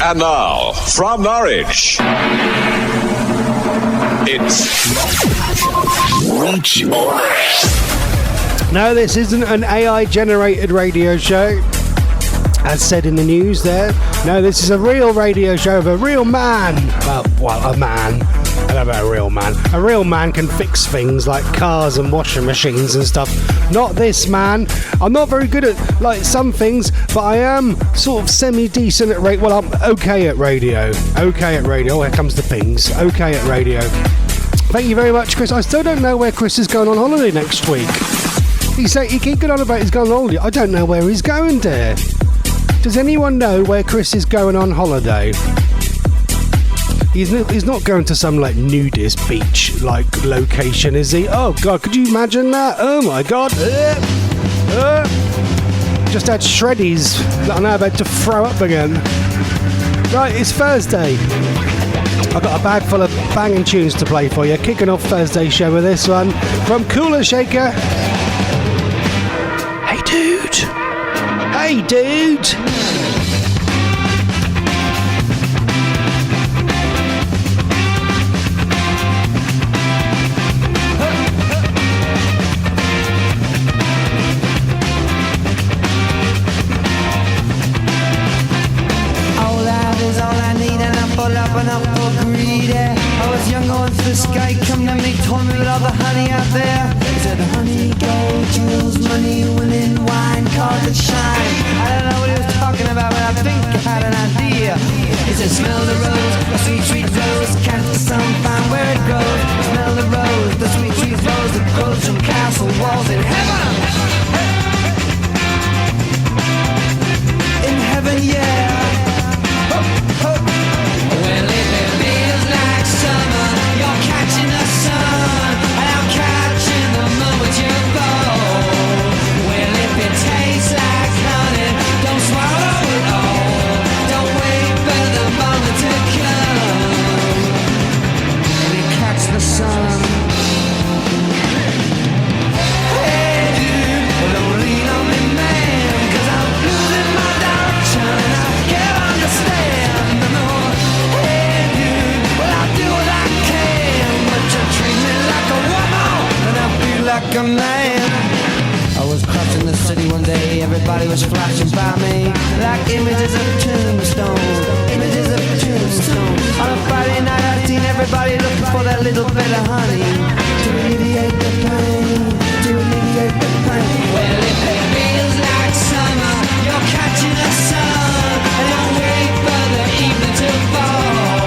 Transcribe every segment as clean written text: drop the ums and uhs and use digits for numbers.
And now, from Norwich, it's Reach OnAir. No, this isn't an AI-generated radio show, as said in the news there. No, this is a real radio show of a real man. Well, a man. I don't know about a real man. A real man can fix things like cars and washing machines and stuff. Not this man. I'm not very good at some things, but I am sort of semi-decent at radio. Well, I'm okay at radio. Okay at radio. Oh, here comes the things. Okay at radio. Thank you very much, Chris. I still don't know where Chris is going on holiday next week. He keep going on about he's going on holiday. I don't know where he's going, dear. Does anyone know where Chris is going on holiday? He's not going to some nudist beach location, is he? Oh God, could you imagine that? Oh my God! Just had shreddies that I'm now about to throw up again. Right, it's Thursday. I've got a bag full of banging tunes to play for you. Kicking off Thursday's show with this one from Kula Shaker. Hey dude! Hey dude! Sky come to me, told me with all the honey out there. He said honey, gold, jewels, money, winning, wine, cars that shine. I don't know what he was talking about, but I think I had an idea. He said smell the rose, the sweet, sweet rose, catch the sun, find where it grows. Smell the rose, the sweet, sweet rose that grows from castle walls in heaven. In heaven, yeah. Well, if it feels like summer, you're catching the sun, and I'm catching the moment you fall. Well, if it tastes like honey, don't swallow it all. Don't wait for the moment to come. And you catch the sun. Hey dude, well, don't lean on me, man, 'cause I'm losing my direction and I can't understand. No. Hey dude, well, I'll do what I can, but you treat me like a woman and I feel like a man. I was crossing the city one day, everybody was flashing by me like images of tombstones, images of tombstones. On a Friday night I seen everybody looking for that little bit of honey to alleviate the pain, to alleviate the pain. Well, if it feels like summer, you're catching the sun, and don't wait for the evening to fall.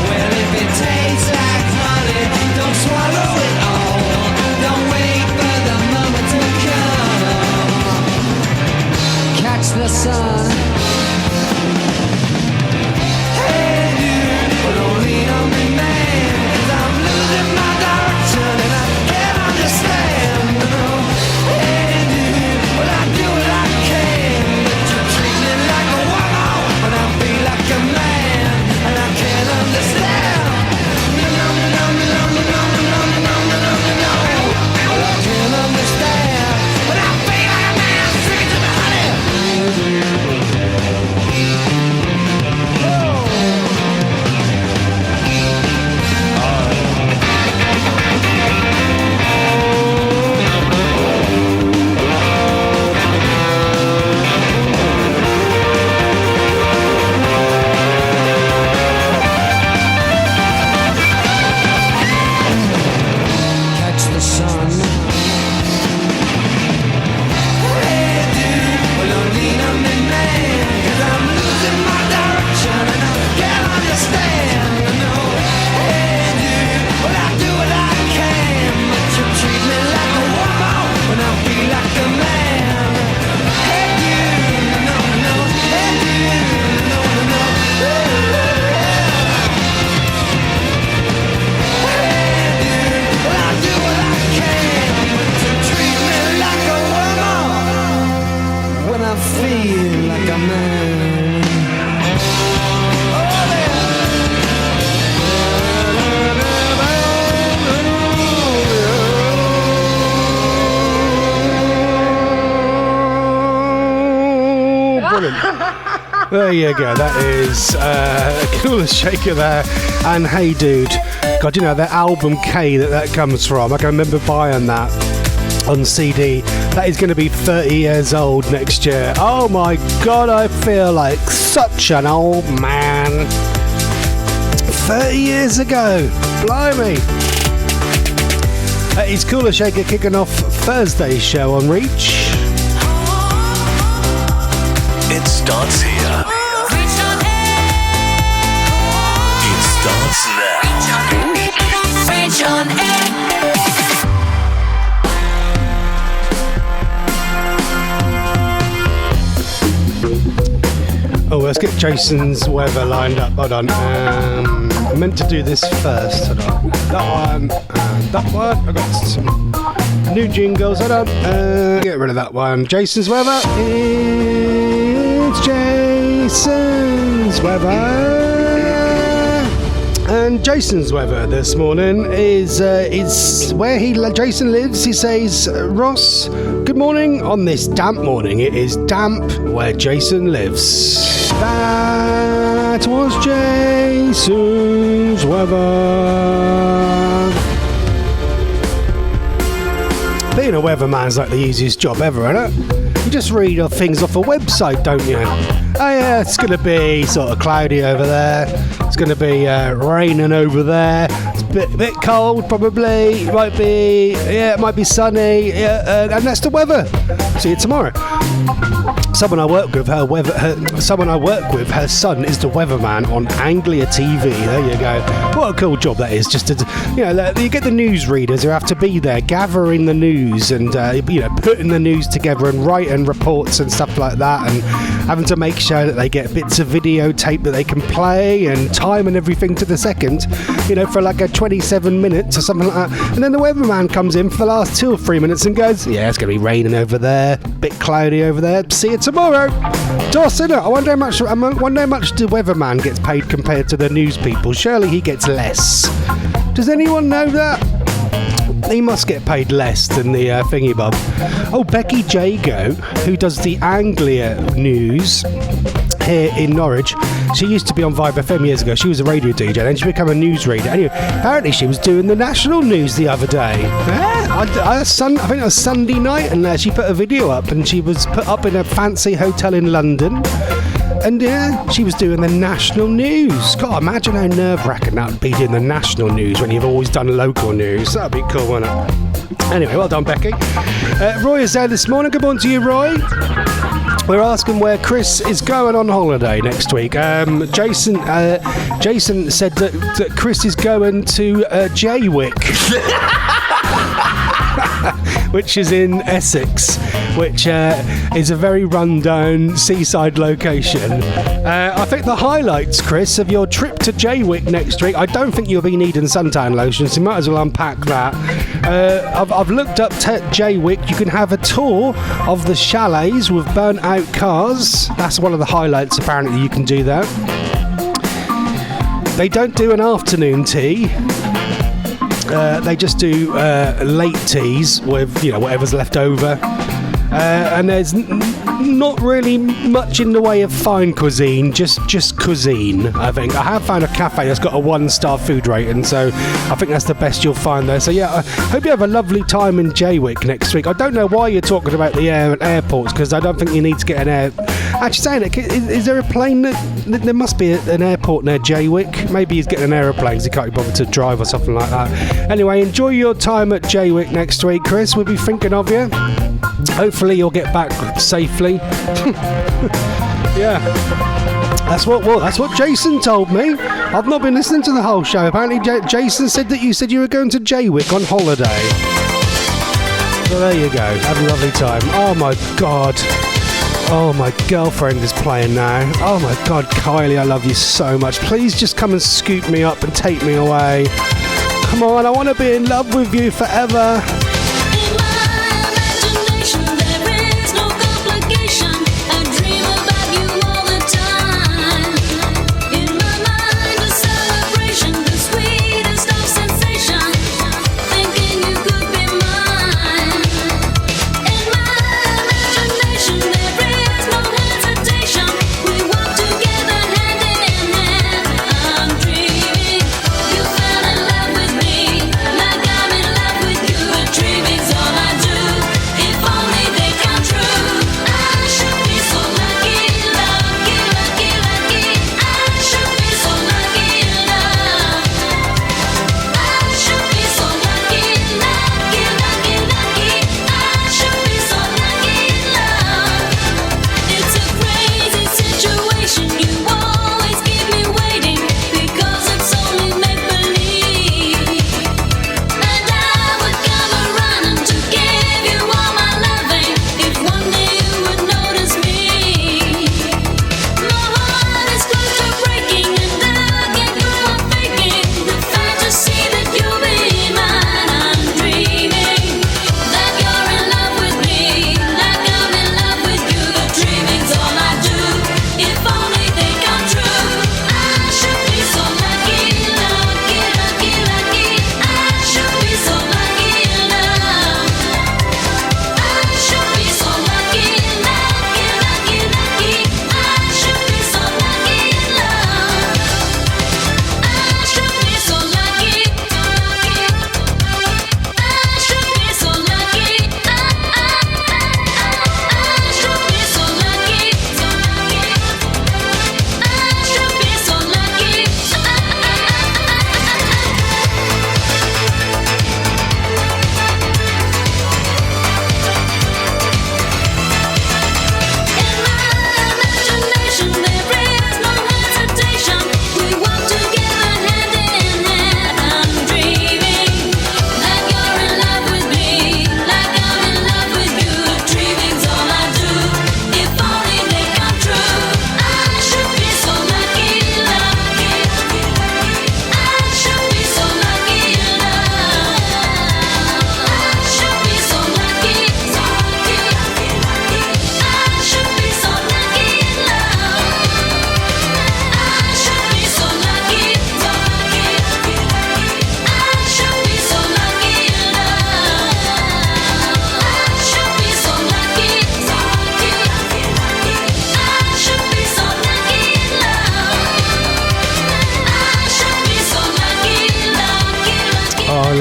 Well, if it tastes like honey, don't swallow it all. Don't wait for the moment to come. Catch the sun. Hey dude, well, don't lean on me, man, 'cause I'm losing my direction and I can't understand. No. Hey dude, well, I do what I can, but you treat me like a woman and I feel like a man and I can't understand. No, no, no, no, no, no, no, no, no, no, no, no. Well, I can't understand, but I feel like a man drinking to the honey. Catch the sun. Hey dude, well, don't lean on me, man, 'cause I'm losing my direction and I can't understand. No. Hey dude, well, I do what I can, but you treat me like a woman when I feel like a man. Hey dude, no, no, hey dude, no, no, hey dude, well, I do what I can, but you treat me like a woman when I feel like a man. Oh, yeah. Brilliant. There you go. That is Kula Shaker there. And Hey Dude. God, you know, that album K that comes from. I can remember buying that on CD. That is going to be 30 years old next year. Oh my God, I feel like such an old man. 30 years ago. Blimey. It's Kula Shaker kicking off Thursday's show on Reach. It starts here. It starts now. Reach on air. Oh, let's get Jason's weather lined up. Hold on. I meant to do this first. Hold on. That one and that one. I got some new jingles. Hold on. Get rid of that one. Jason's weather. It's Jason's weather. And Jason's weather this morning is where Jason lives. He says, Ross, good morning on this damp morning. It is damp where Jason lives. That was Jason's weather. Being a weatherman's like the easiest job ever, isn't it? You just read things off a website, don't you? Oh yeah, it's going to be sort of cloudy over there. It's going to be raining over there. It's a bit cold, probably. It might be sunny. Yeah, and that's the weather. See you tomorrow. Someone I work with, her son is the weatherman on Anglia TV. There you go. What a cool job that is. Just to, you get the news readers who have to be there, gathering the news and putting the news together and writing reports and stuff like that, and having to make sure that they get bits of videotape that they can play and time and everything to the second. For like a 27 minutes or something like that. And then the weatherman comes in for the last 2 or 3 minutes and goes, "Yeah, it's going to be raining over there, bit cloudy over there. See you tomorrow." Dawson, I wonder how much the weatherman gets paid compared to the news people. Surely he gets less. Does anyone know that? He must get paid less than the thingy bob. Oh, Becky Jago, who does the Anglia news here in Norwich. She used to be on Vibe FM years ago. She was a radio DJ, and then she became a newsreader. Anyway, apparently she was doing the national news the other day. I think it was Sunday night, and she put a video up, and she was put up in a fancy hotel in London. And she was doing the national news. God, imagine how nerve-wracking that would be doing the national news when you've always done local news. That'd be cool, wouldn't it? Anyway, well done, Becky. Roy is there this morning. Good morning to you, Roy. We're asking where Chris is going on holiday next week. Jason said that Chris is going to Jaywick. Which is in Essex, which is a very run-down seaside location. I think the highlights, Chris, of your trip to Jaywick next week, I don't think you'll be needing suntan lotion, so you might as well unpack that. I've looked up Jaywick. You can have a tour of the chalets with burnt-out cars. That's one of the highlights, apparently, you can do that. They don't do an afternoon tea. They just do late teas with whatever's left over, and there's not really much in the way of fine cuisine, just cuisine. I think I have found a cafe that's got a 1-star food rating, so I think that's the best you'll find there. So yeah, I hope you have a lovely time in Jaywick next week. I don't know why you're talking about the airports, because I don't think you need to get an air. Actually, saying it, is there a plane there must be an airport near Jaywick? Maybe he's getting an aeroplane because he can't be bothered to drive or something like that. Anyway, enjoy your time at Jaywick next week, Chris. We'll be thinking of you. Hopefully you'll get back safely. Yeah. That's what Jason told me. I've not been listening to the whole show. Apparently Jason said that you said you were going to Jaywick on holiday. So there you go. Have a lovely time. Oh my God. Oh, my girlfriend is playing now. Oh my God, Kylie, I love you so much. Please just come and scoop me up and take me away. Come on, I want to be in love with you forever. We walk together.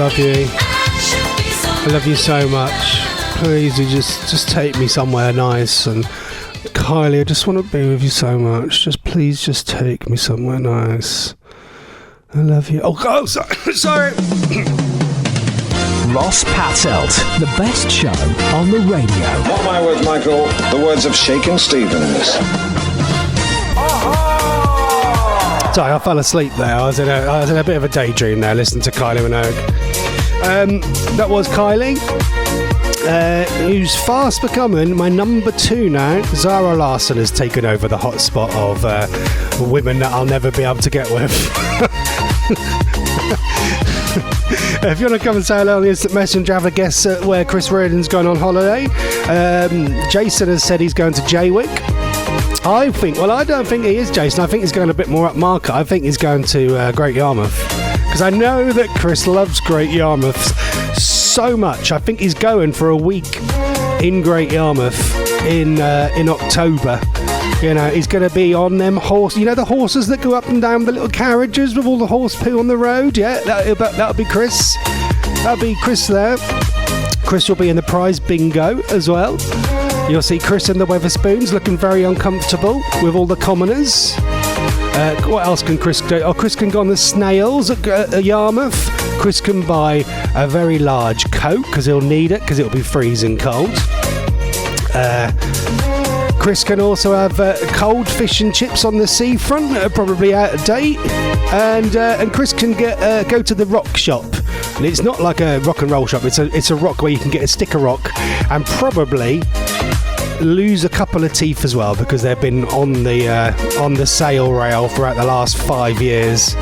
love you. I love you so much. Please, you just take me somewhere nice. And Kylie, I just want to be with you so much. Please, just take me somewhere nice. I love you. Oh, sorry. Ross Patzelt, the best show on the radio. Not my words, Michael. The words of Shakin' Stevens. Sorry, I fell asleep there. I was in a bit of a daydream there, listening to Kylie Minogue. That was Kylie, who's fast becoming my number 2 now. Zara Larsson has taken over the hotspot of women that I'll never be able to get with. If you want to come and say hello on the Instant Messenger, have a guess at where Chris Reardon's going on holiday. Jason has said he's going to Jaywick. I don't think he is, Jason. I think he's going a bit more upmarket. I think he's going to Great Yarmouth. Because I know that Chris loves Great Yarmouth so much. I think he's going for a week in Great Yarmouth in October. You know, he's going to be on them horse. You know the horses that go up and down the little carriages with all the horse poo on the road? Yeah, that'll be Chris. That'll be Chris there. Chris will be in the prize bingo as well. You'll see Chris in the Weatherspoons looking very uncomfortable with all the commoners. What else can Chris do? Oh, Chris can go on the snails at Yarmouth. Chris can buy a very large coat because he'll need it because it'll be freezing cold. Chris can also have cold fish and chips on the seafront that are probably out of date, and Chris can go to the rock shop. And it's not like a rock and roll shop. It's a rock where you can get a sticker rock and probably lose a couple of teeth as well because they've been on the sale rail throughout the last 5 years.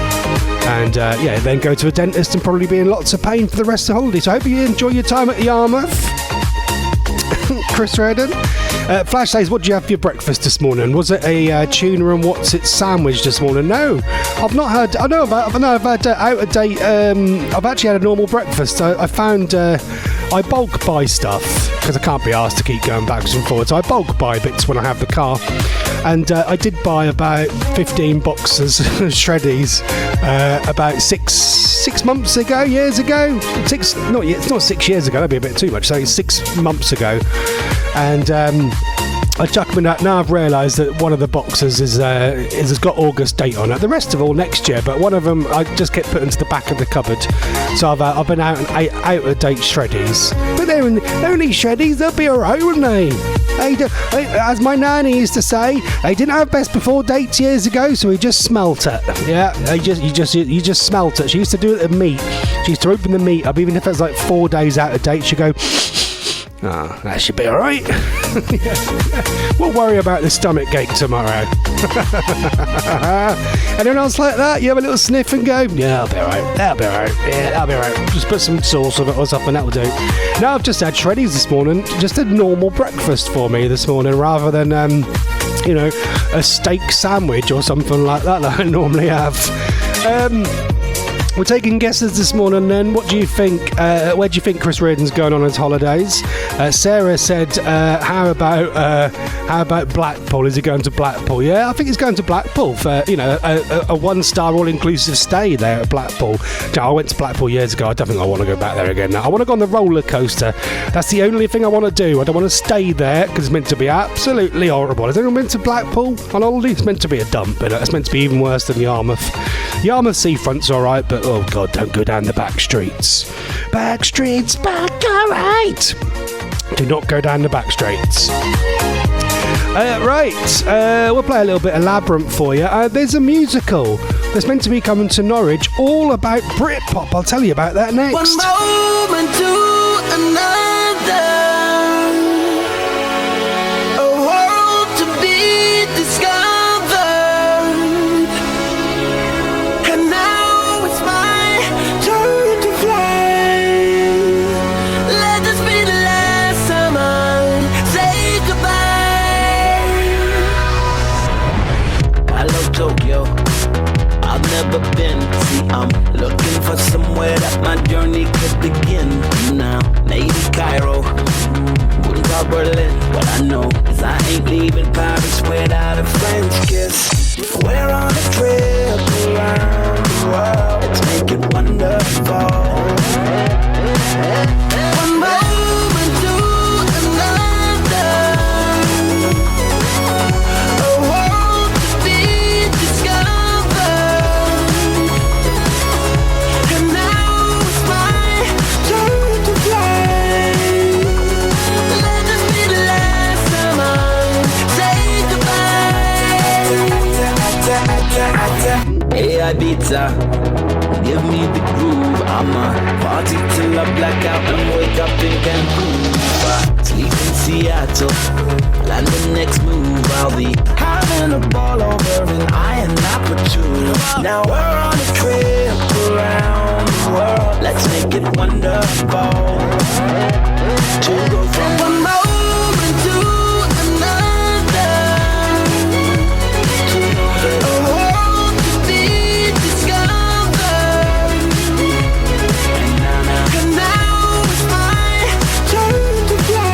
And then go to a dentist and probably be in lots of pain for the rest of the holiday. So I hope you enjoy your time at Yarmouth. Chris Redden. Flash says, what did you have for your breakfast this morning? Was it a tuna and what's it sandwich this morning? No, I've not had. I've had out of date. I've actually had a normal breakfast. I found I bulk buy stuff because I can't be asked to keep going backwards and forwards. So I bulk buy bits when I have the car, and I did buy about 15 boxes of shreddies about six months ago, years ago. It's not 6 years ago. That'd be a bit too much. So it's 6 months ago. And I chuck them in that. Now I've realised that one of the boxes has got August date on it. The rest of all next year, but one of them I just kept putting to the back of the cupboard. So I've been out of date shreddies. But they're only shreddies. They'll be alright, wouldn't they? As my nanny used to say, they didn't have best before dates years ago, so we just smelt it. Yeah, you just smelt it. She used to do it with meat. She used to open the meat up, even if it was like 4 days out of date. She'd go, oh, that should be alright. We'll worry about the stomach ache tomorrow. Anyone else like that? You have a little sniff and go, yeah, that'll be alright. Yeah, that'll be alright. Just put some sauce on it or something, that'll do. Now I've just had shreddies this morning. Just a normal breakfast for me this morning rather than, a steak sandwich or something like that I normally have. We're taking guesses this morning then. What do you think? Where do you think Chris Reardon's going on his holidays? Sarah said, how about Blackpool? Is he going to Blackpool? Yeah, I think he's going to Blackpool for, a 1-star all-inclusive stay there at Blackpool. I went to Blackpool years ago. I don't think I want to go back there again now. I want to go on the roller coaster. That's the only thing I want to do. I don't want to stay there because it's meant to be absolutely horrible. Has anyone been to Blackpool on holiday? It's meant to be a dump, and it's meant to be even worse than Yarmouth. Yarmouth seafront's alright, but oh god, don't go down the back streets. Back streets, alright. Do not go down the back streets. We'll play a little bit of Labrinth for you. There's a musical that's meant to be coming to Norwich, all about Britpop. I'll tell you about that next. One moment to another, a world to be discovered, and now it's my turn to fly. Let this be the last time I say goodbye. I love Tokyo, I've never been. See, I'm looking for somewhere that my journey could begin. Now, maybe Cairo, wouldn't call Berlin. What I know is I ain't leaving Paris without a French kiss. We're on a trip around the world, let's make it wonderful. One moment to another, a world to be discovered. And now it's my turn to fly. Let this be the last time I say goodbye. Hey, Ibiza, give me the groove. I'ma party till I black out and wake up in Cancun. Sleep in Seattle, land the next move. I'll be having a ball over in Iron Aperture. Now we're on a trip around the world. Let's make it wonderful. To go from one moment to another, a world to be discovered. And now it's my turn to fly.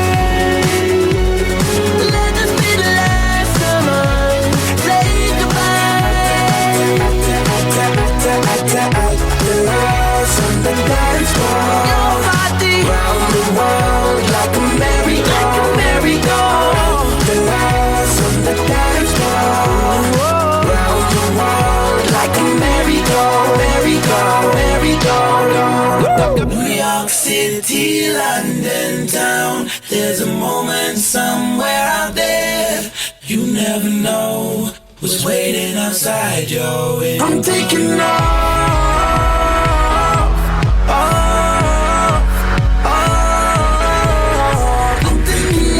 Let this be the last time I say goodbye. The last on the dance floor. Your body round the world like a merry-go. The last on the dance floor. Round the world like a merry-go. New York City, London town. There's a moment somewhere out there. You never know what's waiting outside your window. I'm taking off. I'm taking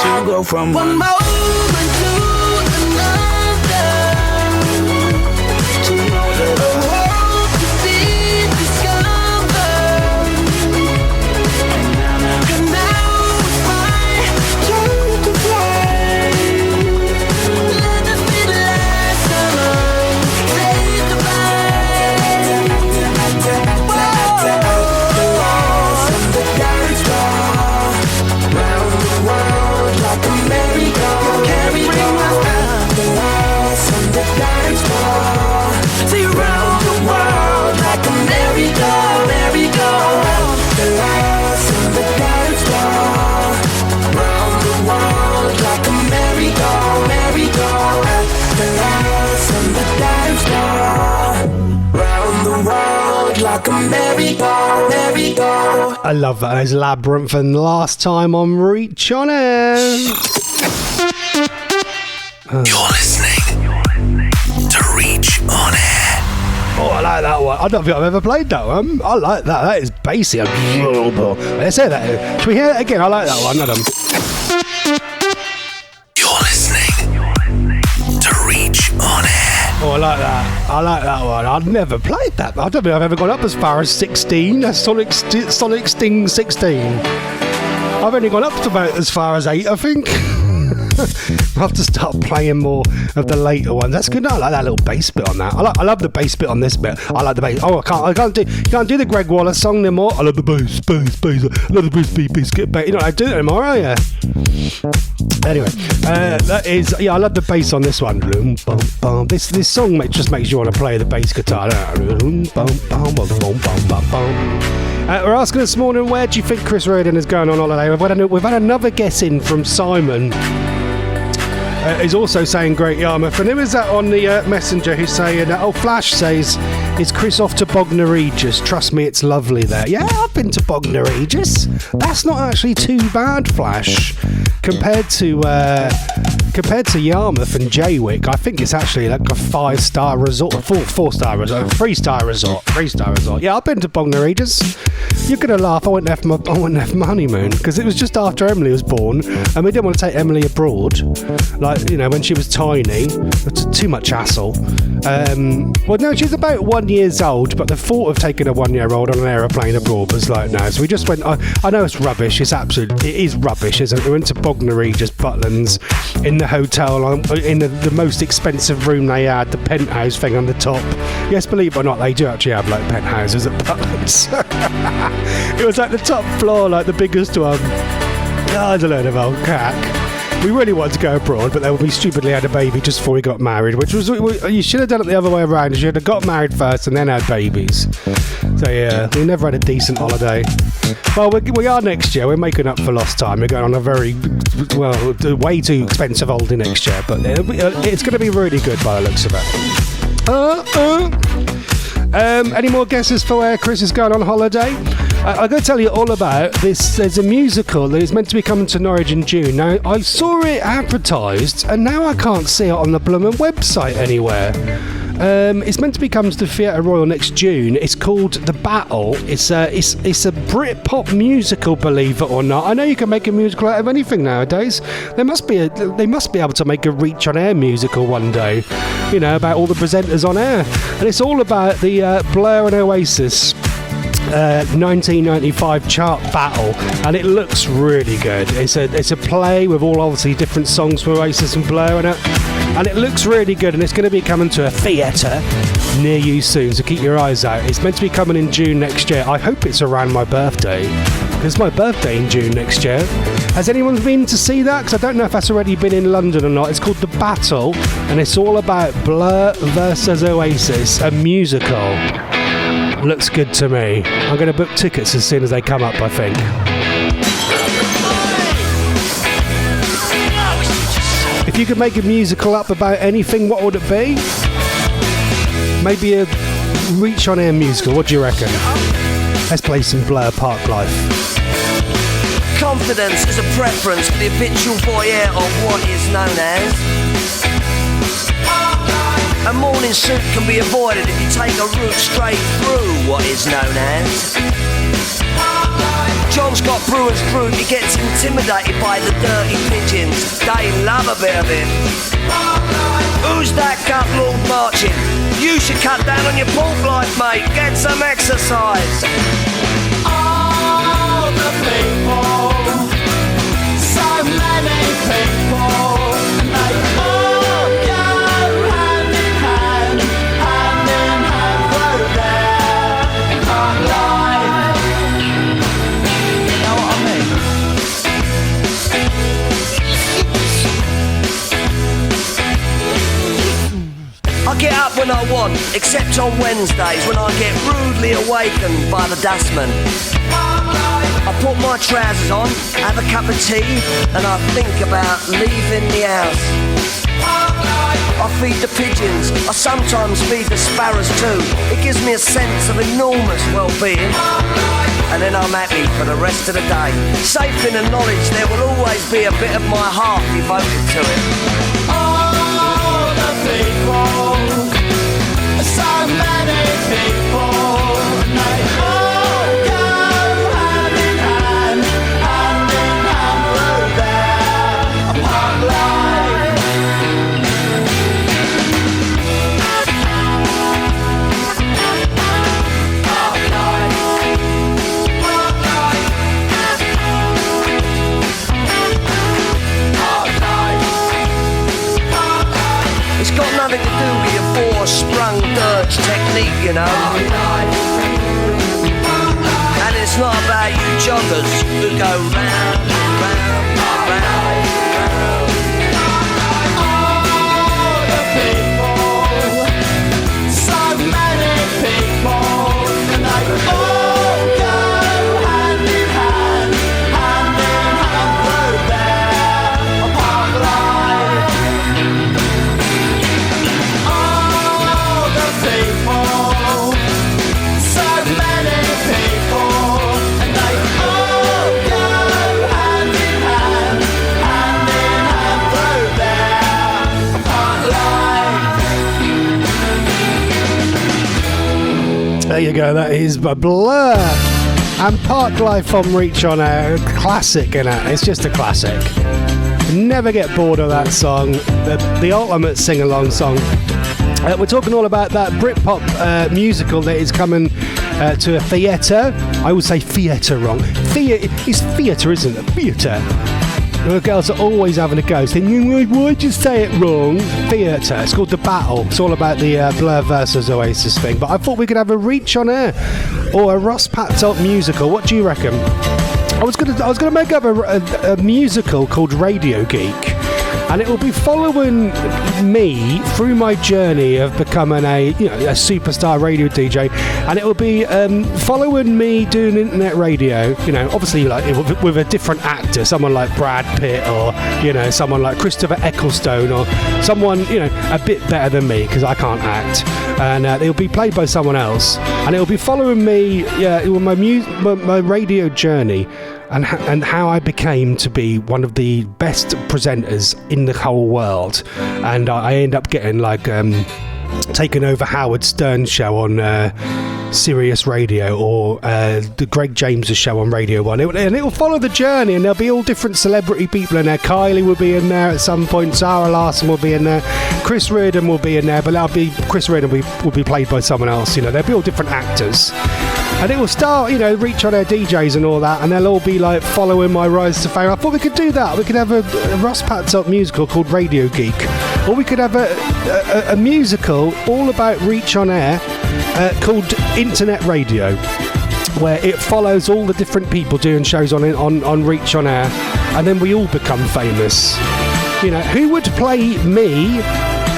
to go from one moment to another, to know that a world to be discovered. And now it's my turn to fly. Let this be the last time I say goodbye. The lost on the dance floor. Round the world like a merry-go. The lost on the dance floor. See, round the world like a merry-go. The lost on the dance floor. Round the world like a merry-go. The lost on the dance floor. Round the world like a merry-go. I love that. It's Labrinth and Last Time on Reach On Air. You're listening to Reach On Air. Oh, I like that one. I don't think I've ever played that one. I like that. That is bassy. Let's say that. Should we hear it again? I like that one. Adam. You're listening to Reach On Air. Oh, I like that. I like that one. I've never played that. I don't think I've ever gone up as far as 16. That's Sonic Sting 16. I've only gone up to about as far as 8, I think. I'll have to start playing more of the later ones. That's good. I like that little bass bit on that. I love the bass bit on this bit. I like the bass. Oh, I can't do the Greg Wallace song anymore. I love the bass. I love the bass. Get bass. You know, I do it anymore, are you? Anyway, that is, I love the bass on this one. This song just makes you want to play the bass guitar. We're asking this morning, where do you think Chris Reardon is going on holiday? We've had another guess in from Simon. He's also saying Great Yarmouth, and who is that on the messenger who's saying, Flash says, is Chris off to Bognor Regis? Trust me, it's lovely there. Yeah, I've been to Bognor Regis. That's not actually too bad, Flash, compared to Yarmouth and Jaywick. I think it's actually like a 5-star resort, 4-star resort, 3-star resort, 3-star resort. Yeah, I've been to Bognor Regis. You're gonna laugh. I went there for my honeymoon because it was just after Emily was born, and we didn't want to take Emily abroad. Like, you know, when she was tiny, it's too much hassle. Well, no, she's about 1 year old, but the thought of taking a 1-year-old on an aeroplane abroad was like, no. So we just went. I know it's rubbish. It is rubbish, isn't it? We went to Bognor Regis, Butlins, in the hotel, in the most expensive room they had, the penthouse thing on the top. Yes, believe it or not, they do actually have like penthouses at Butlins. It was like the top floor, like the biggest one. Oh, it's a load of old cack. We really wanted to go abroad, but then we stupidly had a baby just before we got married, which was... You should have done it the other way around. You should have got married first and then had babies. So yeah, we never had a decent holiday. Well, we are next year. We're making up for lost time. We're going on a very, well, way too expensive holiday next year, but it's going to be really good by the looks of it. Any more guesses for where Chris is going on holiday? I'm going to tell you all about this. There's a musical that is meant to be coming to Norwich in June. Now, I saw it advertised, and now I can't see it on the blooming website anywhere. It's meant to be coming to the Theatre Royal next June. It's called The Battle. It's a Britpop musical, believe it or not. I know you can make a musical out of anything nowadays. They must be able to make a Reach on Air musical one day. You know, about all the presenters on air, and it's all about the Blur and Oasis 1995 chart battle, and it looks really good. It's a play with all obviously different songs from Oasis and Blur in it, and it looks really good, and it's going to be coming to a theatre near you soon, so keep your eyes out. It's meant to be coming in June next year. I hope it's around my birthday, because it's my birthday in June next year. Has anyone been to see that? Because I don't know if that's already been in London or not. It's called The Battle, and it's all about Blur versus Oasis, a musical. Looks good to me. I'm going to book tickets as soon as they come up, I think. If you could make a musical up about anything, what would it be? Maybe a Reach on Air musical. What do you reckon? Let's play some Blur Parklife. Confidence is a preference for the habitual voyeur of what is known as. A morning suit can be avoided if you take a route straight through what is known as. John's got brewer's fruit, he gets intimidated by the dirty pigeons. They love a bit of it. Who's that gut lord marching? You should cut down on your pork life, mate. Get some exercise. All the people, so many people, and they all go hand in hand through their Parklife. You know what I mean? I get up when I want, except on Wednesdays when I get rudely awakened by the dustman. I put my trousers on, have a cup of tea, and I think about leaving the house. I feed the pigeons, I sometimes feed the sparrows too. It gives me a sense of enormous well-being. And then I'm happy for the rest of the day, safe in the knowledge there will always be a bit of my heart devoted to it. All the people, so many people, and they all go hand in hand through their Parklife. It's got nothing to do with your four-sprung dirge technique, you know. And it's not about you joggers who go round, round, round, round. All the people, so many people, and they all go hand in hand through their Parklife. All the people, so many people, and they all go hand in hand through their Parklife. There you go, that is Blur and Parklife on Reach on Air. Classic, innit? It's just a classic. Never get bored of that song. The ultimate sing-along song. We're talking all about that Britpop musical that is coming to a theatre. I always say theatre wrong. It's theatre, isn't it? Theatre. The girls are always having a go, saying, why'd you say it wrong? Theatre. It's called The Battle. It's all about the Blur versus Oasis thing. But I thought we could have a Reach on Air or a Ross Patzelt musical. What do you reckon? I was gonna make up a musical called Radio Geek, and it will be following me through my journey of becoming a superstar radio DJ, and it will be following me doing internet radio. Obviously like with a different actor, someone like Brad Pitt, or someone like Christopher Ecclestone, or someone a bit better than me because I can't act, and it'll be played by someone else, and it'll be following me my radio journey. And how I became to be one of the best presenters in the whole world, and I end up getting taking over Howard Stern's show on Sirius Radio, or the Greg James' show on Radio 1, and it will follow the journey, and there'll be all different celebrity people in there. Kylie will be in there at some point, Sarah Larson will be in there, Chris Reardon will be in there, but Chris Reardon will be played by someone else. There'll be all different actors. And it will start, Reach on Air DJs and all that, and they'll all be following my rise to fame. I thought we could do that. We could have a Ross Patzelt musical called Radio Geek, or we could have a musical all about Reach on Air called Internet Radio, where it follows all the different people doing shows on Reach on Air, and then we all become famous. Who would play me?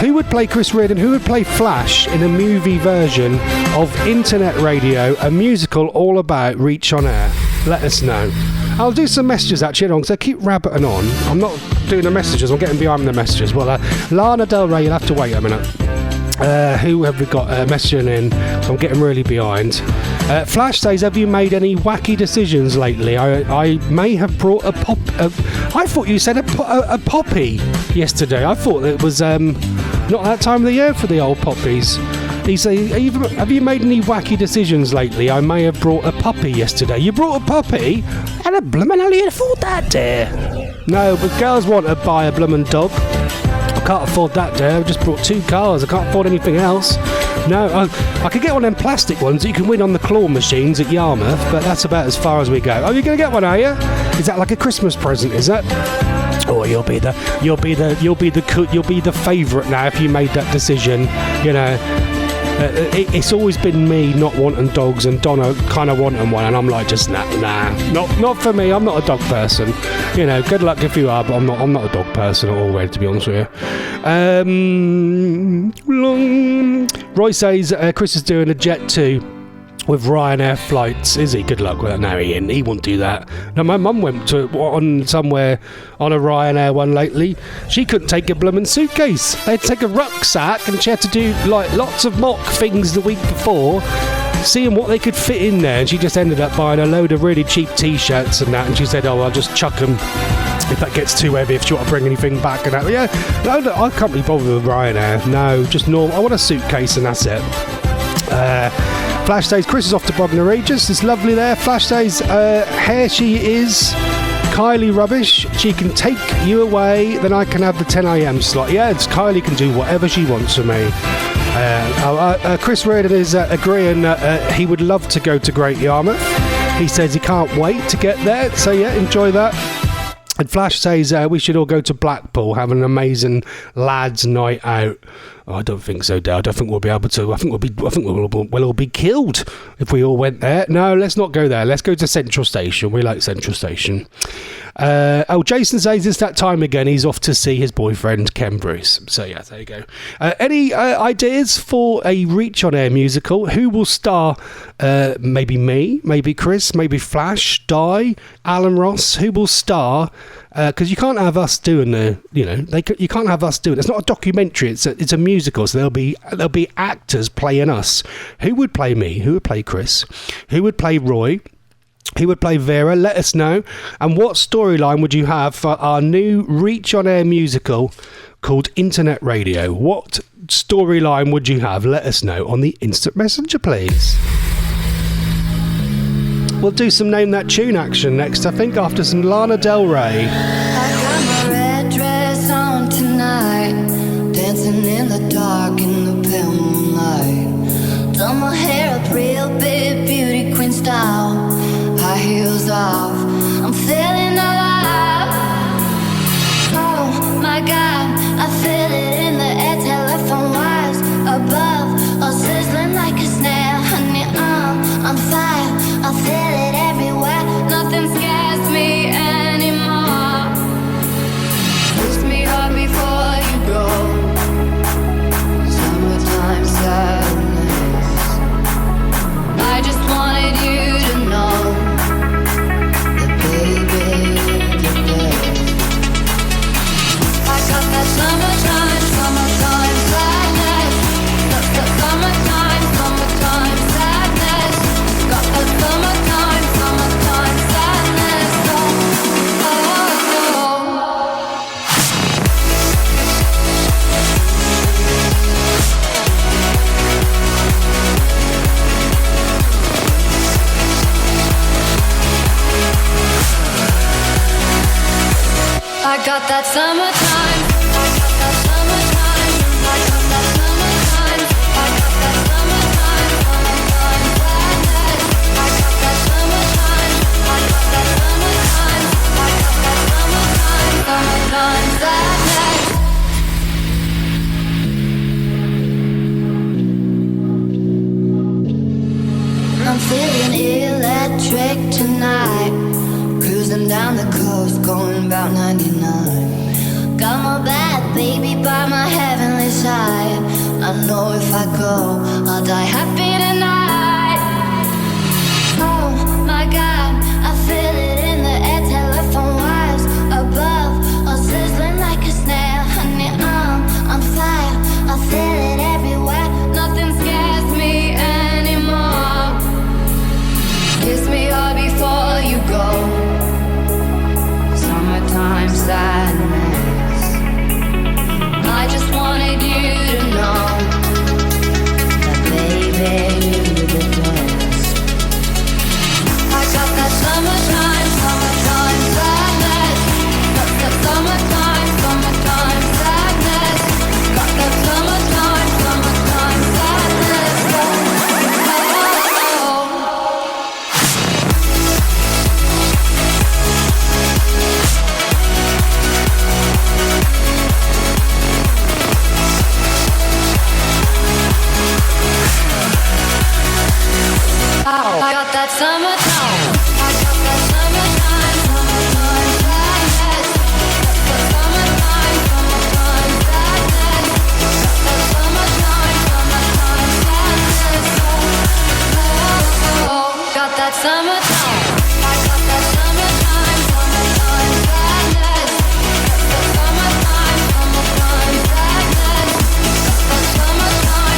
Who would play Chris Reardon? Who would play Flash in a movie version of Internet Radio, a musical all about Reach on Air? Let us know. I'll do some messages actually, because I keep rabbiting on. I'm not doing the messages, I'm getting behind the messages. Well, Lana Del Rey, you'll have to wait a minute. Who have we got messaging in? So I'm getting really behind. Flash says, have you made any wacky decisions lately? I may have brought a pop... I thought you said a poppy yesterday. I thought it was not that time of the year for the old poppies. He says, have you made any wacky decisions lately? I may have brought a puppy yesterday. You brought a puppy? And a bloomin' hell you afford that, dear? No, but girls want to buy a bloomin' dog. I can't afford that, dear. I've just brought 2 cars. I can't afford anything else. No, I could get one of them plastic ones that you can win on the claw machines at Yarmouth, but that's about as far as we go. Oh, you're going to get one, are you? Is that like a Christmas present, is that? Oh, you'll be the favourite now if you made that decision. It's always been me not wanting dogs, and Donna kind of wanting one, and I'm like, just nah, not for me. I'm not a dog person. Good luck if you are, but I'm not a dog person at all, really, to be honest with you. Roy says Chris is doing a Jet 2 with Ryanair flights. Is he? Good luck with that. No, he won't do that. No, my mum went on somewhere on a Ryanair one lately. She couldn't take a blooming suitcase. They had to take a rucksack, and she had to do lots of mock things the week before, seeing what they could fit in there, and she just ended up buying a load of really cheap t-shirts and that, and she said, I'll just chuck them if that gets too heavy, if you want to bring anything back and that. But yeah, no, I can't be bothered with Ryanair. No, just normal. I want a suitcase and that's it. Flash says Chris is off to Bognor Regis. It's lovely there. Flash says here she is, Kylie rubbish. She can take you away, then I can have the 10 a.m. slot. Yeah, Kylie can do whatever she wants for me. Chris Reardon is agreeing that he would love to go to Great Yarmouth. He says he can't wait to get there. So yeah, enjoy that. And Flash says we should all go to Blackpool, have an amazing lads' night out. Oh, I don't think so, Dad. I don't think we'll be able to. I think we'll all be killed if we all went there. No, let's not go there. Let's go to Central Station. We like Central Station. Jason says it's that time again. He's off to see his boyfriend Ken Bruce. So yeah, there you go. Any ideas for a Reach on Air musical? Who will star? Maybe me, maybe Chris, maybe Flash, Di, Alan Ross. Who will star? Because you can't have us doing you can't have us doing. It's not a documentary. It's a musical. So there'll be actors playing us. Who would play me? Who would play Chris? Who would play Roy? Who would play Vera? Let us know. And what storyline would you have for our new Reach on Air musical called Internet Radio? What storyline would you have? Let us know on the instant messenger, please. We'll do some Name That Tune action next, I think, after some Lana Del Rey. I got my red dress on tonight, dancing in the dark in the pale moonlight. Done my hair up real big, beauty queen style. High heels off, I'm feeling alive. I feel it in the air, telephone wires above, all sizzling like a snare. Honey, I'm on fire, I feel it everywhere. Nothing scares me anymore. Kiss me hard before you go. Summertime sadness. I just wanted you to know that baby, you're the best. I got that summertime, summertime sadness. The summertime, summertime sadness. Got that summertime, summertime sadness. Oh, oh, oh. I got that summertime. I got that summertime. I got that summertime. I got that summertime. Summertime sadness. I got that summertime. I got that summertime. I got that summertime. Summertime sadness. I'm feeling electric tonight. Cruising down the coast, going about 99. Got my bad baby by my heavenly side. I know if I go, I'll die happy tonight. Oh my God, I feel it in the air, telephone wires above, all sizzling like a snare. Honey, I'm on fire, I feel it everywhere. Nothing scares me anymore. Kiss me hard before you go. Summertime sadness. I just wanted you to know that baby, you're the best. I got that summertime, summertime sadness. Got that summertime, summertime sadness. Got that summertime, summertime sadness. Oh, oh, oh. I got that summertime. I got that summertime, summertime sadness. Got that summertime, summertime sadness. Got that summertime, summertime sadness. Oh, oh, oh. Got that summertime. I got that summertime, summertime sadness. Got that summertime, summertime sadness. Got that summertime, summertime sadness.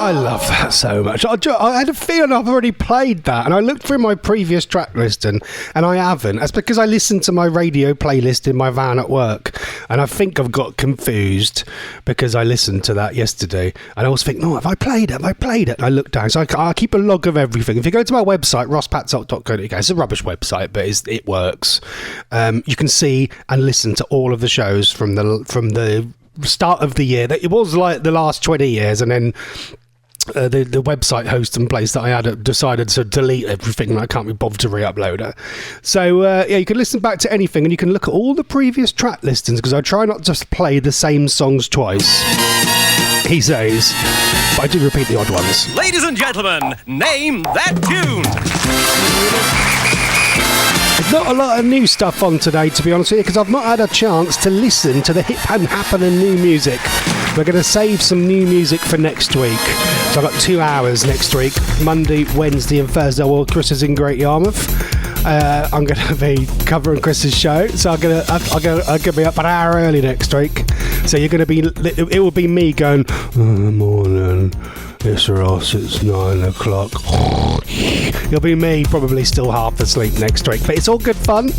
I love that so much. I had a feeling I've already played that, and I looked through my previous track list and I haven't. That's because I listened to my radio playlist in my van at work, and I think I've got confused because I listened to that yesterday, and I was thinking, no, have I played it? Have I played it? And I looked down, so I keep a log of everything. If you go to my website, rosspatzelt.co.uk, it's a rubbish website, but it works. You can see and listen to all of the shows from the start of the year. It was like the last 20 years, and then the website host and place that I had decided to delete everything, and I can't be bothered to re-upload it. So yeah, you can listen back to anything, and you can look at all the previous track listings, because I try not to just play the same songs twice, he says, but I do repeat the odd ones. Ladies and gentlemen, name that tune. There's not a lot of new stuff on today, to be honest with you, because I've not had a chance to listen to the hip and happening new music. We're going to save some new music for next week. So I've got 2 hours next week, Monday, Wednesday and Thursday, while Chris is in Great Yarmouth. I'm going to be covering Chris's show, so I'm going to be up an hour early next week. So you're going to be, it will be me going, morning, it's Ross, it's 9 o'clock. You'll be me probably still half asleep next week, but it's all good fun.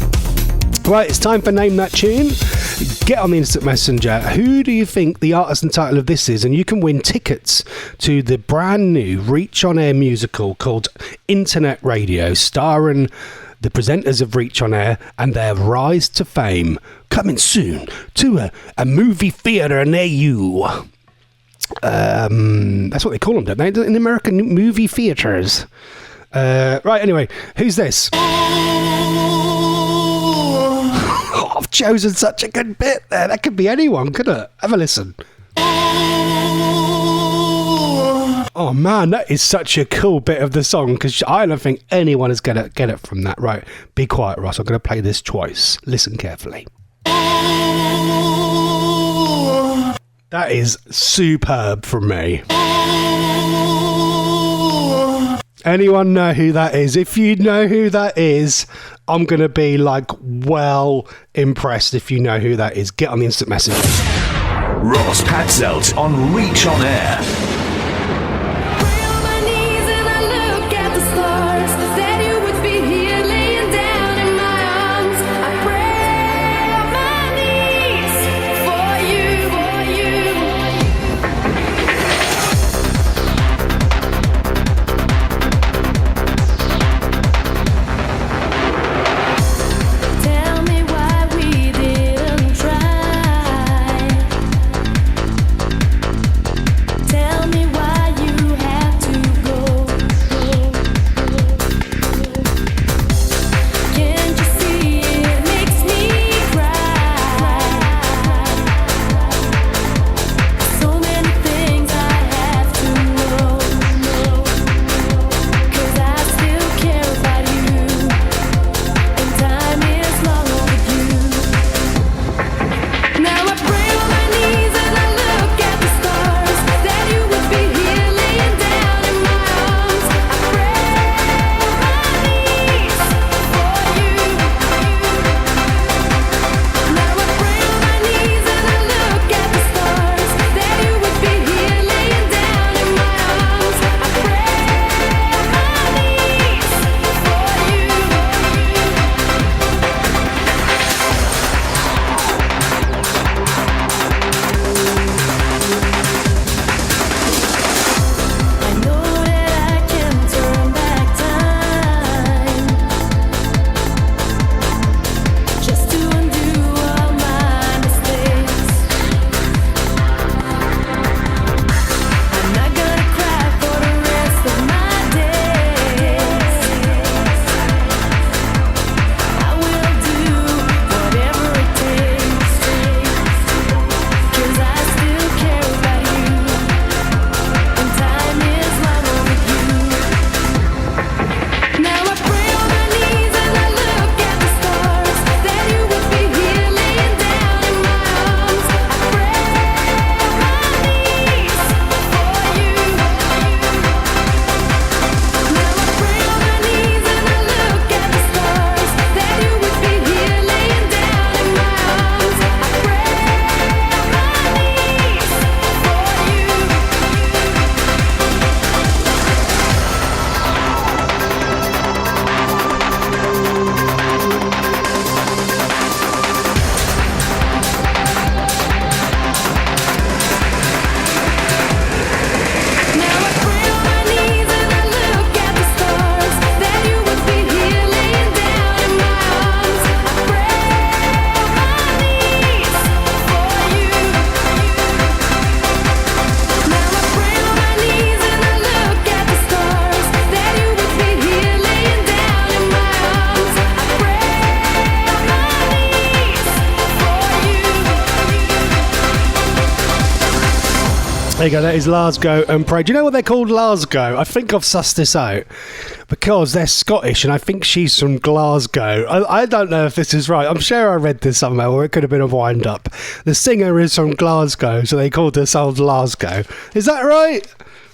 Right, it's time for Name That Tune. Get on the Instant Messenger. Who do you think the artist and title of this is? And you can win tickets to the brand new Reach On Air musical called Internet Radio, starring the presenters of Reach On Air and their rise to fame. Coming soon to a movie theatre near you. That's what they call them, don't they? In American movie theatres. Right, anyway, who's this? I've chosen such a good bit there. That could be anyone, couldn't it? Have a listen. Oh man, that is such a cool bit of the song, because I don't think anyone is gonna get it from that. Right, be quiet, Ross. I'm gonna play this twice. Listen carefully. That is superb from me. Anyone know who that is? If you know who that is, I'm going to be like well impressed if you know who that is. Get on the instant message. Ross Patzelt on Reach On Air. There you go, that is Lasgo and Pray. Do you know what they're called, Lasgo? I think I've sussed this out because they're Scottish and I think she's from Glasgow. I don't know if this is right. I'm sure I read this somewhere, or it could have been a wind-up. The singer is from Glasgow, so they called themselves Lasgo. Is that right?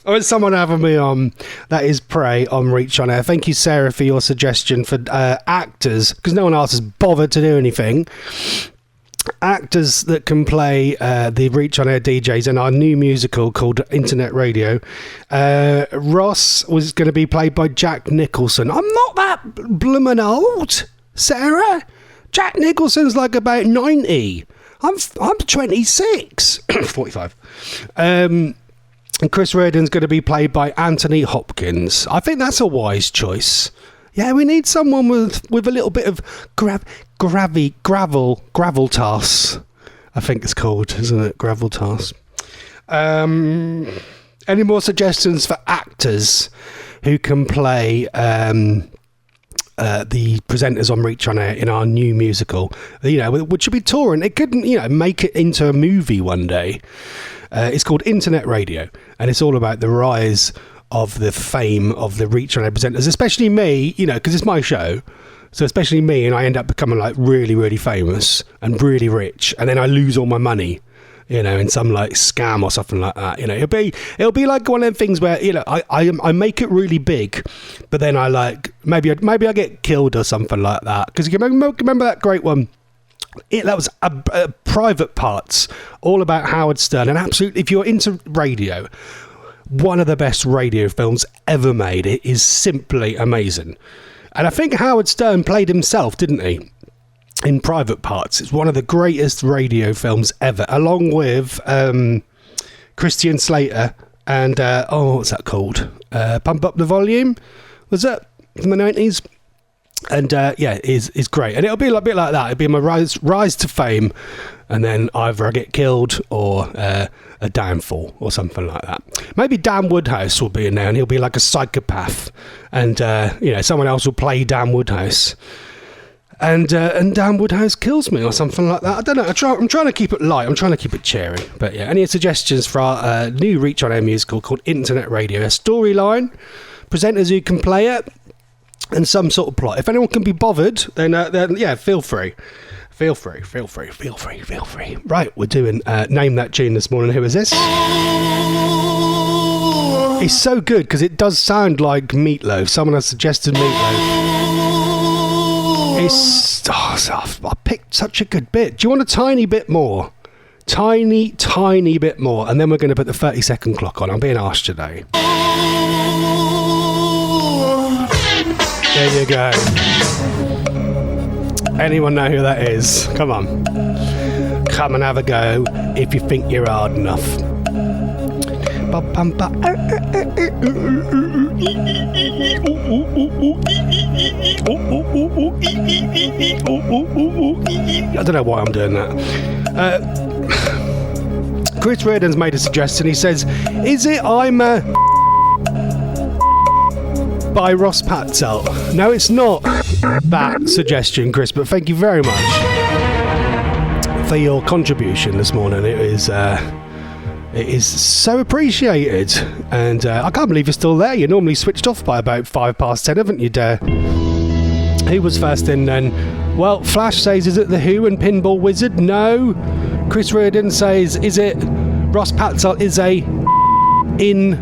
Or is someone having me on? That is Pray on Reach On Air. Thank you, Sarah, for your suggestion for actors, because no one else has bothered to do anything. Actors that can play the Reach On Air DJs in our new musical called Internet Radio. Ross was going to be played by Jack Nicholson. I'm not that bloomin' old, Sarah. Jack Nicholson's like about 90. I'm 26. 45. And Chris Reardon's going to be played by Anthony Hopkins. I think that's a wise choice. Yeah, we need someone with a little bit of gravitas. I think it's called, isn't it? Gravitas. Any more suggestions for actors who can play the presenters on Reach On Air in our new musical, which should be touring. It couldn't, make it into a movie one day. It's called Internet Radio, and it's all about the rise of the fame of the Reach On Air presenters, especially me, because it's my show. So especially me, and I end up becoming like really, really famous and really rich, and then I lose all my money, in some like scam or something like that. It'll be like one of them things where I make it really big, but then I like maybe I get killed or something like that. Because you remember that great one. That was a Private Parts, all about Howard Stern, and absolutely, if you're into radio, one of the best radio films ever made. It is simply amazing. And I think Howard Stern played himself, didn't he, in Private Parts? It's one of the greatest radio films ever, along with Christian Slater and, what's that called? Pump Up the Volume? Was that from the 90s? And, it's great. And it'll be a bit like that. It'll be my rise to fame, and then either I get killed or a downfall or something like that. Maybe Dan Woodhouse will be in there, and he'll be like a psychopath, and someone else will play Dan Woodhouse, and Dan Woodhouse kills me or something like that. I don't know. I'm trying to keep it light. I'm trying to keep it cheery. But yeah, any suggestions for our new Reach On Air musical called Internet Radio? A storyline, presenters who can play it, and some sort of plot. If anyone can be bothered, then feel free. Feel free. Right, we're doing Name That Tune this morning. Who is this? It's so good because it does sound like Meatloaf. Someone has suggested Meatloaf. I picked such a good bit. Do you want a tiny bit more? Tiny bit more. And then we're going to put the 30-second clock on. I'm being arsed today. There you go. Anyone know who that is? Come on. Come and have a go if you think you're hard enough. I don't know why I'm doing that. Chris Reardon's made a suggestion. He says, is it I'm a... by Ross Patzelt? No, it's not that suggestion, Chris, but thank you very much for your contribution this morning. It is so appreciated, and I can't believe you're still there. You're normally switched off by about 10:05, haven't you, Dare? Who was first in then? Well, Flash says, is it The Who and Pinball Wizard? No. Chris Reardon says, is it Ross Patzelt is a in...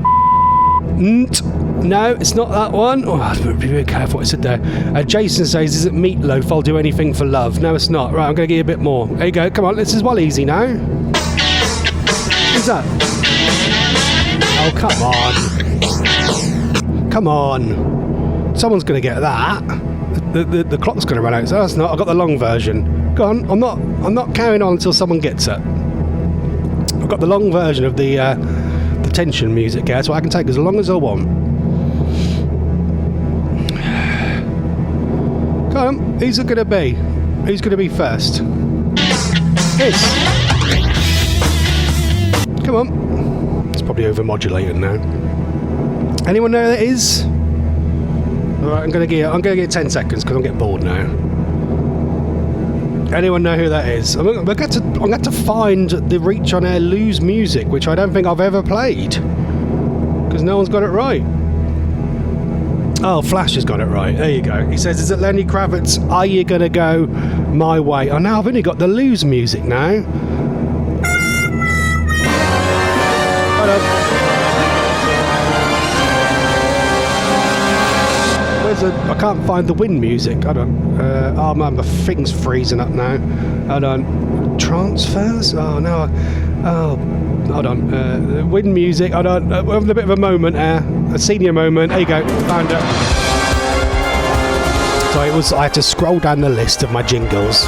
No, it's not that one. Oh, I have to be very careful what I said there. Jason says, is it Meatloaf? I'll do anything for love. No, it's not. Right, I'm going to give you a bit more. There you go. Come on, this is well easy now. Who's that? Oh, come on. Someone's going to get that. The clock's going to run out. So that's not. I've got the long version. Go on. I'm not carrying on until someone gets it. I've got the long version of the tension music here, so I can take as long as I want. Come on, who's it going to be? Who's going to be first? This. Come on. It's probably overmodulated now. Anyone know who that is? Alright, I'm going to get 10 seconds because I'm getting bored now. Anyone know who that is? I'm going to find the Reach On Air Lose music, which I don't think I've ever played, because no one's got it right. Oh, Flash has got it right. There you go. He says, is it Lenny Kravitz? Are you going to go my way? Oh, now I've only got the Lose music now. Hold on. I can't find the Win music. Hold on. Oh man, my thing's freezing up now. Hold on. Transfers? Oh no. Oh, hold on. Win music. Hold on. We're having a bit of a moment here. A senior moment. There you go. Found it. So I had to scroll down the list of my jingles.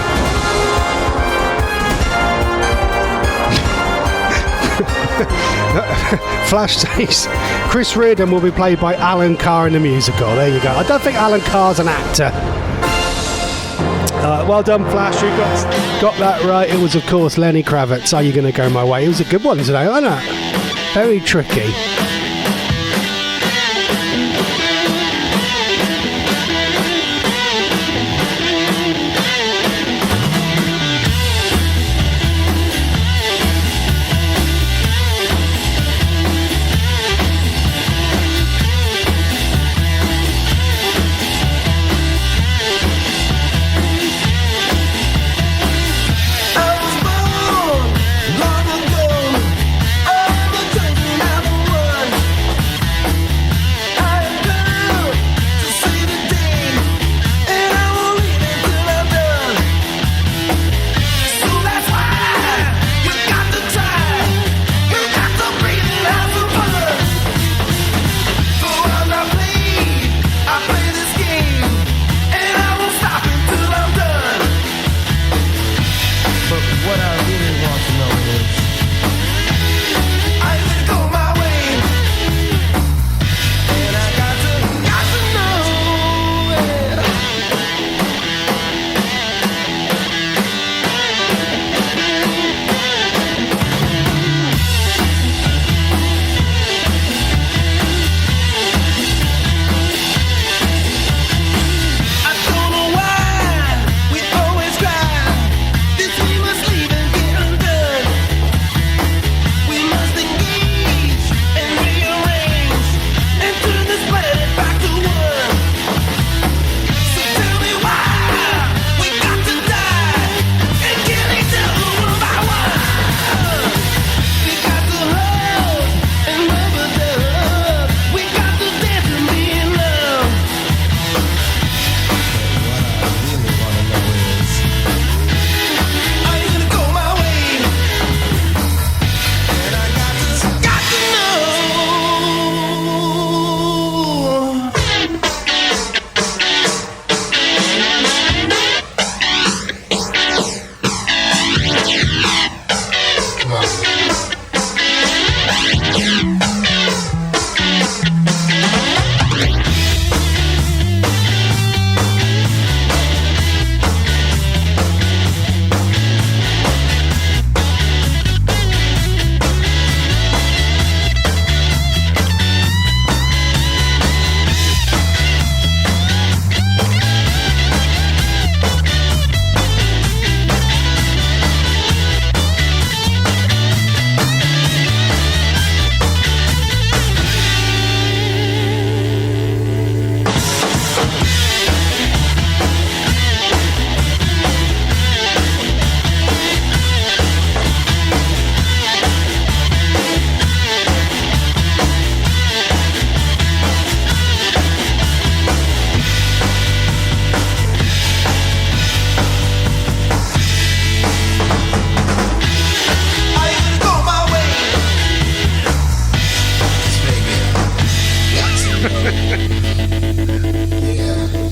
Flash says Chris Reardon will be played by Alan Carr in the musical. There you go. I don't think Alan Carr's an actor. Well done, Flash. You got that right. It was, of course, Lenny Kravitz. Are you going to go my way? It was a good one today, wasn't it? Very tricky.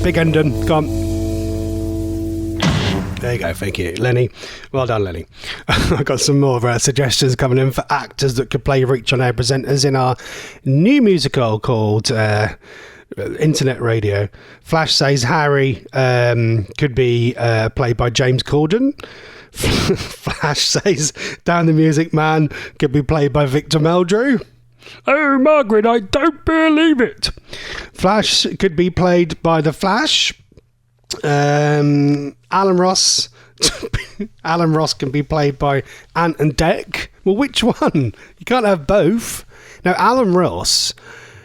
Big Endon, go on. There you go, thank you, Lenny. Well done, Lenny. I've got some more suggestions coming in for actors that could play Reach On Air presenters in our new musical called Internet Radio. Flash says Harry could be played by James Corden. Flash says Dan the Music Man could be played by Victor Meldrew. Oh, Margaret, I don't believe it. Flash could be played by The Flash. Alan Ross can be played by Ant and Dec. Well, which one? You can't have both. Now, Alan Ross,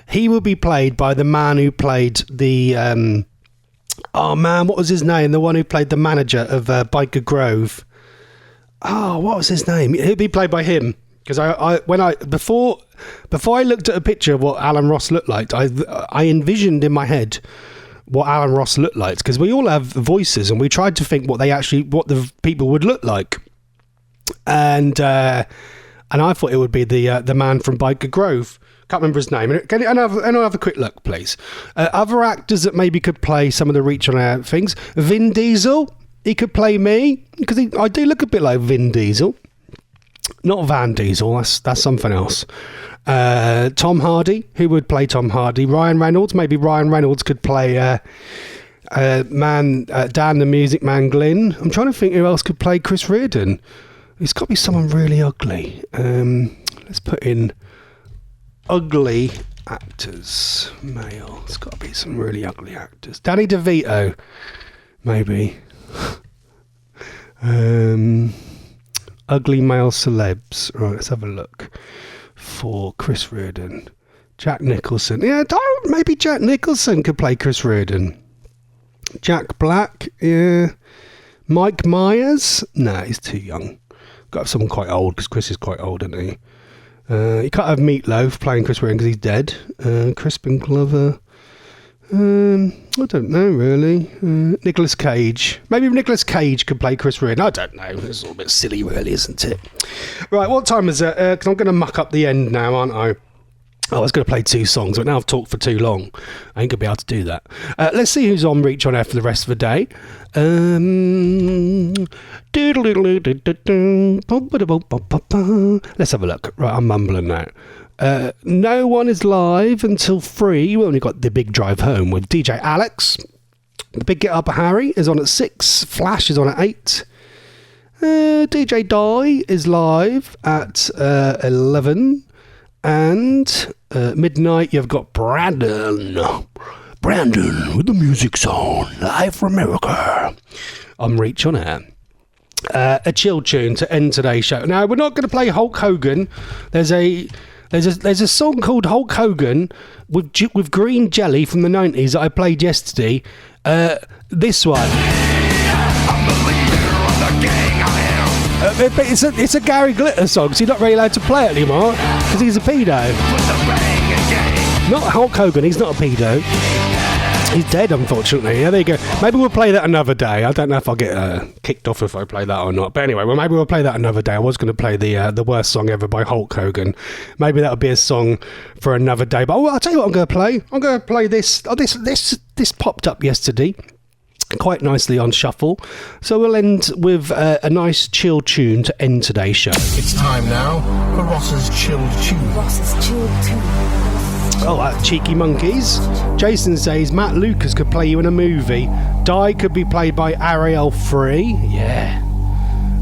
he will be played by the man who played the what was his name? The one who played the manager of Biker Grove. Oh, what was his name? He'll be played by him. Because before I looked at a picture of what Alan Ross looked like, I envisioned in my head what Alan Ross looked like, because we all have voices and we tried to think what the people would look like, and I thought it would be the man from Biker Grove. Can't remember his name. Can I have a quick look, please? Other actors that maybe could play some of the Reach On Air things. Vin Diesel, he could play me, because I do look a bit like Vin Diesel. Not Van Diesel, that's something else. Tom Hardy, who would play Tom Hardy? Ryan Reynolds, maybe Ryan Reynolds could play Dan the Music Man Glynn. I'm trying to think who else could play Chris Reardon. It's got to be someone really ugly. Let's put in ugly actors, male. It's got to be some really ugly actors. Danny DeVito, maybe. Ugly male celebs. Right, let's have a look for Chris Reardon. Jack Nicholson. Yeah, maybe Jack Nicholson could play Chris Reardon. Jack Black. Yeah. Mike Myers. Nah, he's too young. Got to have someone quite old, because Chris is quite old, isn't he? You can't have Meatloaf playing Chris Reardon because he's dead. Crispin Glover. I don't know, really. Nicolas Cage. Maybe Nicolas Cage could play Chris Reardon. I don't know. It's a little bit silly, really, isn't it? Right, what time is it? Because I'm going to muck up the end now, aren't I? I was going to play 2 songs, but now I've talked for too long. I ain't going to be able to do that. Let's see who's on Reach On Air for the rest of the day. Let's have a look. Right, I'm mumbling now. No one is live until 3. We only got the big drive home with DJ Alex. The big get up Harry is on at 6. Flash is on at 8. DJ Die is live at 11. And midnight you've got Brandon with the Music Zone, live from America on Reach On Air. A chill tune to end today's show. Now, we're not going to play Hulk Hogan. There's a song called Hulk Hogan with green jelly from the 90s that I played yesterday. This one. But it's a Gary Glitter song, so you're not really allowed to play it anymore because he's a pedo. Not Hulk Hogan, he's not a pedo. He's dead, unfortunately. Yeah, there you go. Maybe we'll play that another day. I don't know if I'll get kicked off if I play that or not. But anyway, well, maybe we'll play that another day. I was going to play the worst song ever by Hulk Hogan. Maybe that'll be a song for another day. But I'll tell you what I'm going to play. I'm going to play this. Oh, this popped up yesterday quite nicely on Shuffle. So we'll end with a nice chill tune to end today's show. It's time now for Ross's Chilled Tune. Oh, cheeky monkeys. Jason says Matt Lucas could play you in a movie. Di could be played by Ariel Free. Yeah.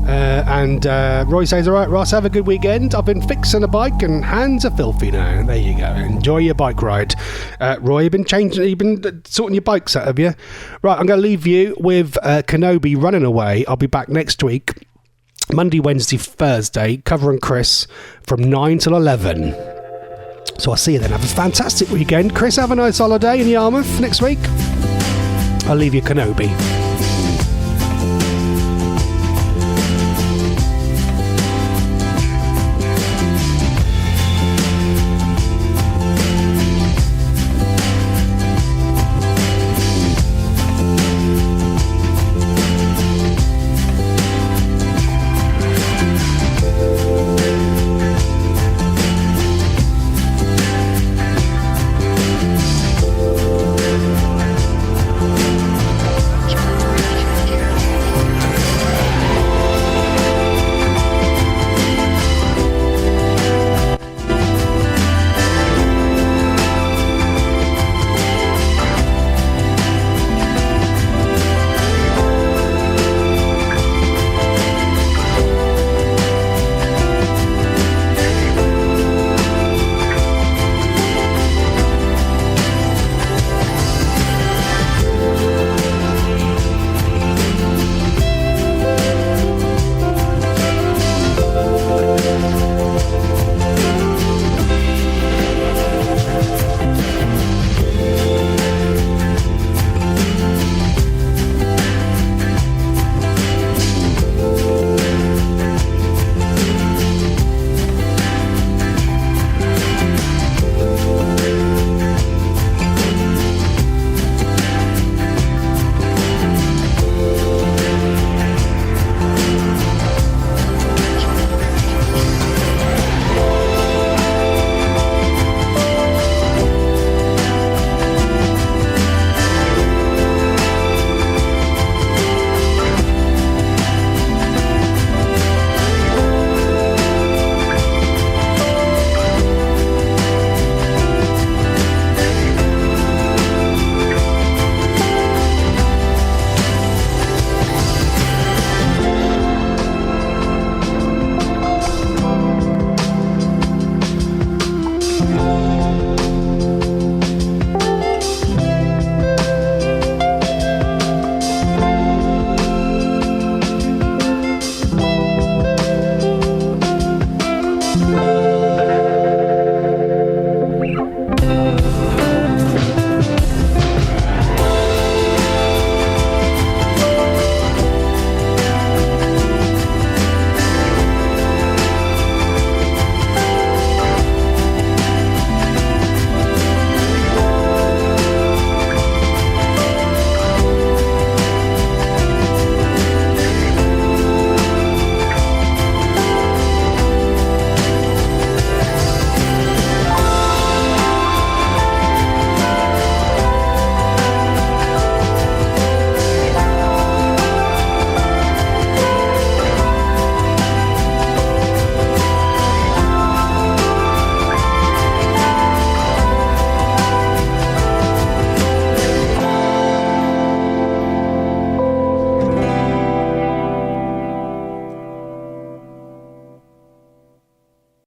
And Roy says, all right, Ross, have a good weekend. I've been fixing a bike and hands are filthy now. There you go. Enjoy your bike ride. Roy, you've been sorting your bikes out, have you? Right, I'm going to leave you with Kinobe Running Away. I'll be back next week, Monday, Wednesday, Thursday, covering Chris from 9 till 11. So I'll see you then. Have a fantastic weekend. Chris, have a nice holiday in Yarmouth next week. I'll leave you Kinobe.